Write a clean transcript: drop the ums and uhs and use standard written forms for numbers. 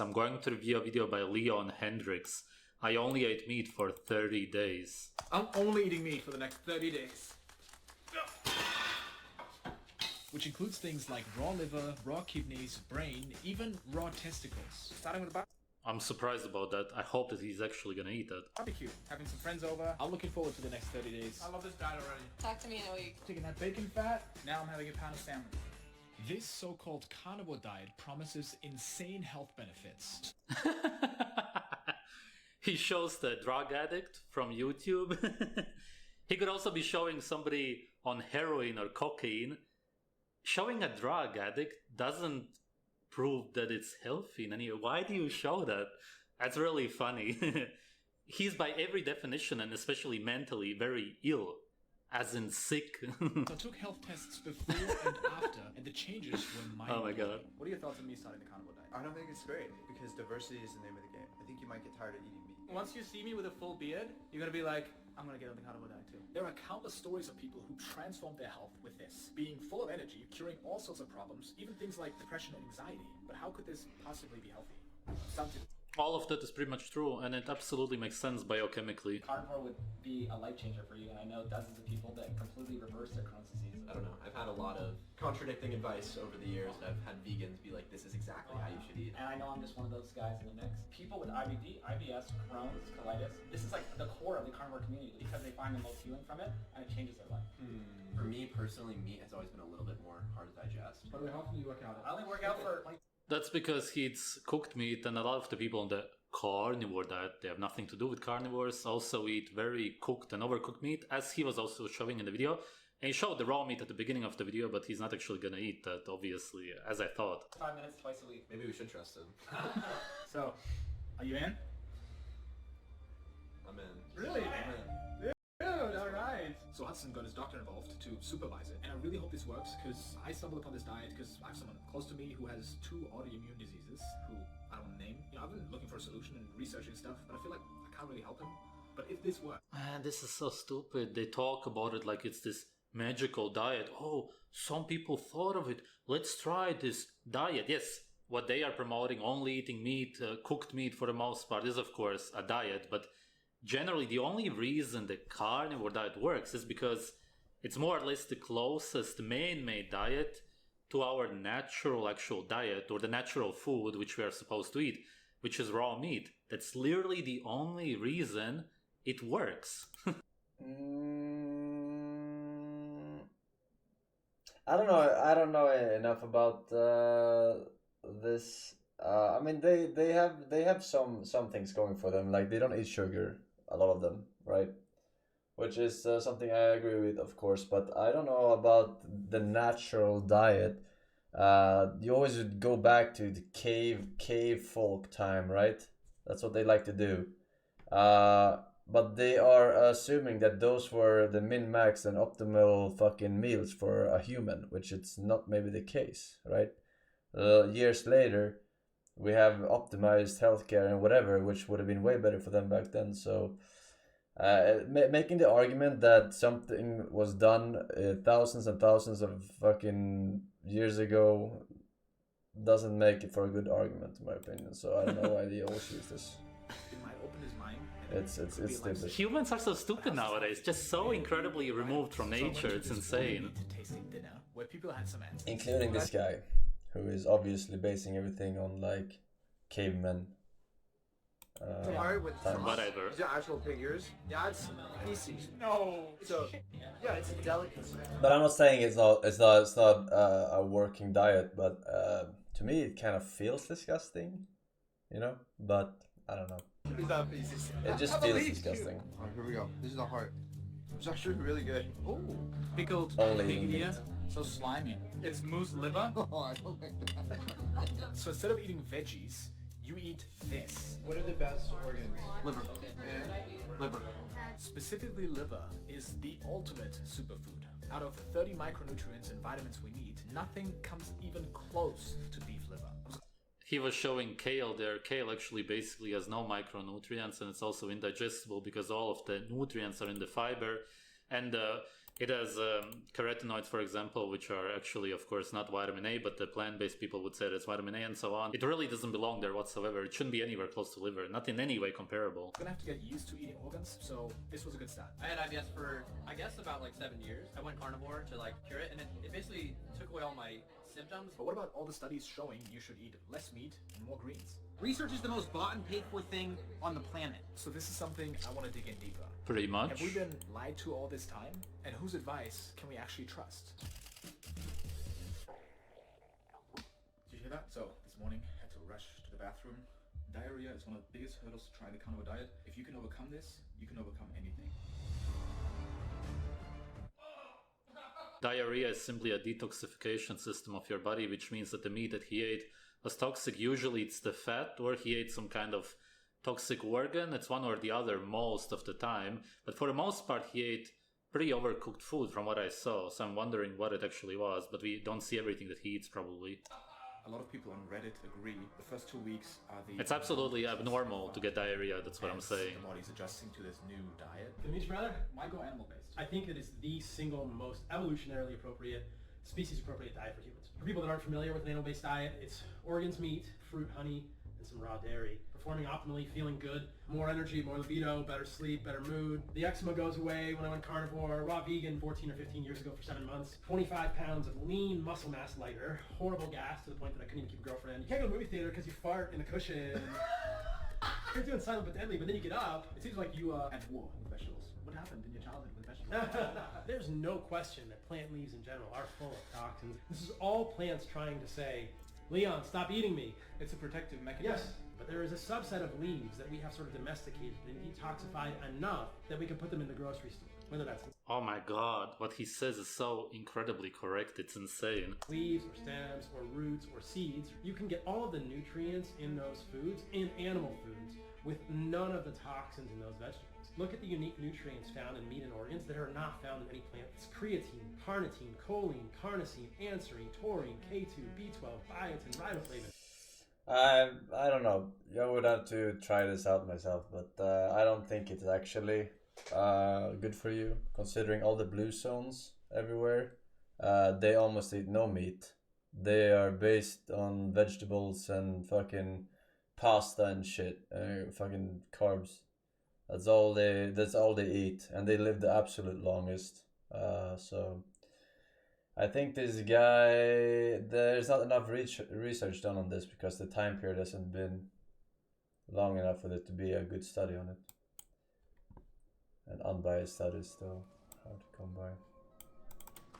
I'm going to review a video by Leon Hendricks. I only ate meat for 30 days. I'm only eating meat for the next 30 days. Which includes things like raw liver, raw kidneys, brain, even raw testicles. Starting with the I'm surprised about that. I hope that he's actually gonna eat that. barbecue, having some friends over. I'm looking forward to the next 30 days. I love this diet already. Talk to me in a week. Taking that bacon fat, now I'm having a pound of salmon. This so-called carnivore diet promises insane health benefits. He shows the drug addict from YouTube. He could also be showing somebody on heroin or cocaine. Showing a drug addict doesn't prove that it's healthy in any way. Why do you show that? That's really funny. He's by every definition, and especially mentally, very ill. As in sick. So I took health tests before and after, and the changes were mind-blowing. Oh my god. What are your thoughts on me starting the carnivore diet? I don't think it's great because diversity is the name of the game. I think you might get tired of eating meat. Once you see me with a full beard, you're gonna be like, I'm gonna get on the carnivore diet too. There are countless stories of people who transformed their health with this. Being full of energy, curing all sorts of problems, even things like depression and anxiety. But how could this possibly be healthy? Something. All of that is pretty much true, and it absolutely makes sense biochemically. Carnivore would be a life changer for you, and I know dozens of people that completely reverse their Crohn's disease. I don't know. I've had a lot of contradicting advice over the years, and I've had vegans be like, this is exactly how you should eat. And I know I'm just one of those guys in the mix. People with IBD, IBS, Crohn's, colitis, this is like the core of the carnivore community because they find the most healing from it, and it changes their life. For me personally, meat has always been a little bit more hard to digest. By the way, how often do you work out? I only work out for like That's because he eats cooked meat, and a lot of the people on the carnivore diet, they have nothing to do with carnivores, also eat very cooked and overcooked meat, as he was also showing in the video. And he showed the raw meat at the beginning of the video, but he's not actually gonna eat that, obviously, as I thought. 5 minutes twice a week. Maybe we should trust him. So, are you in? I'm in. Really? I'm in. Dude, alright. So Hudson got his doctor involved to supervise it, and I really hope this works because I stumbled upon this diet because I have someone close to me who has 2 autoimmune diseases who I don't want to name. You know, I've been looking for a solution and researching stuff, but I feel like I can't really help him. But if this works, Man, this is so stupid. They talk about it like it's this magical diet. Oh, some people thought of it. Let's try this diet. Yes, what they are promoting, only eating meat, cooked meat for the most part, is of course a diet, but generally the only reason the carnivore diet works is because it's more or less the closest man-made diet to our natural actual diet, or the natural food which we are supposed to eat, which is raw meat. That's literally the only reason it works. I don't know enough about this. I mean, they have some things going for them. Like, they don't eat sugar, a lot of them, right? Which is something I agree with, of course. But I don't know about the natural diet. You always would go back to the cave folk time, right? That's what they like to do. But they are assuming that those were the min-max and optimal fucking meals for a human, which it's not maybe the case, right? Years later, we have optimized healthcare and whatever, which would have been way better for them back then. So making the argument that something was done thousands and thousands of fucking years ago doesn't make it for a good argument, in my opinion. So I don't know why they always use this. it might open his mind. It's stupid. Humans are so stupid nowadays, just so incredibly removed from nature, it's insane. Tasting dinner where people had some answers. Including this guy, who is obviously basing everything on like cavemen. Alright, with Whatever. these are actual pig ears. Yeah, it's feces. No. So, yeah, it's a delicacy. But I'm not saying it's not a working diet, but to me it kind of feels disgusting, you know. But I don't know. Is that feces? It just feels disgusting. Alright, here we go. This is the heart. It's actually really good. Oh, pickled Only pig meat. ear. So slimy. It's moose liver. Oh, I don't like that. So instead of eating veggies, you eat this. What are the best organs? Liver. Liver. Specifically, liver is the ultimate superfood. Out of 30 micronutrients and vitamins we need, nothing comes even close to beef liver. He was showing kale there. Kale actually basically has no micronutrients, and it's also indigestible because all of the nutrients are in the fiber. And It has carotenoids, for example, which are actually, of course, not vitamin A, but the plant-based people would say it's vitamin A and so on. It really doesn't belong there whatsoever. It shouldn't be anywhere close to liver, not in any way comparable. I'm gonna have to get used to eating organs, so this was a good start. I had IBS for, I guess, about like 7 years. I went carnivore to like cure it, and it basically took away all my symptoms. But what about all the studies showing you should eat less meat and more greens? Research is the most bought and paid for thing on the planet. So this is something I want to dig in deeper. Pretty much. Have we been lied to all this time? And whose advice can we actually trust? Did you hear that? So this morning I had to rush to the bathroom. Diarrhea is one of the biggest hurdles to trying the carnivore diet. If you can overcome this, you can overcome anything. Diarrhea is simply a detoxification system of your body, which means that the meat that he ate was toxic. Usually it's the fat, or he ate some kind of toxic organ. It's one or the other most of the time. But for the most part, he ate pretty overcooked food from what I saw. So I'm wondering what it actually was. But we don't see everything that he eats, probably. A lot of people on Reddit agree. The first 2 weeks are the... It's absolutely abnormal to get diarrhea. That's what I'm saying. The body's adjusting to this new diet. Demetrius, brother, why go animal-based? I think that it's the single most evolutionarily appropriate, species-appropriate diet for humans. For people that aren't familiar with an animal-based diet, it's organs, meat, fruit, honey, and some raw dairy. Performing optimally, feeling good, more energy, more libido, better sleep, better mood. The eczema goes away when I went carnivore. Raw vegan 14 or 15 years ago for 7 months. 25 pounds of lean muscle mass lighter. Horrible gas to the point that I couldn't even keep a girlfriend. You can't go to the movie theater because you fart in a cushion. You're doing Silent but Deadly, but then you get up. It seems like you at war with vegetables. What happened in your childhood with vegetables? There's no question that plant leaves in general are full of toxins. This is all plants trying to say, Leon, stop eating me. It's a protective mechanism. Yes, but there is a subset of leaves that we have sort of domesticated and detoxified enough that we can put them in the grocery store. Whether that's Oh my god, what he says is so incredibly correct. It's insane. leaves or stems or roots or seeds, you can get all of the nutrients in those foods, in animal foods, with none of the toxins in those vegetables. Look at the unique nutrients found in meat and organs that are not found in any plant. It's creatine, carnitine, choline, carnosine, anserine, taurine, K2, B12, biotin, riboflavin. I don't know. I would have to try this out myself, but I don't think it's actually good for you, considering all the blue zones everywhere. They almost eat no meat. They are based on vegetables and fucking pasta and shit, fucking carbs. That's all they eat, and they live the absolute longest. So I think this guy, there's not enough research done on this because the time period hasn't been long enough for there to be a good study on it. And unbiased studies still hard to come by.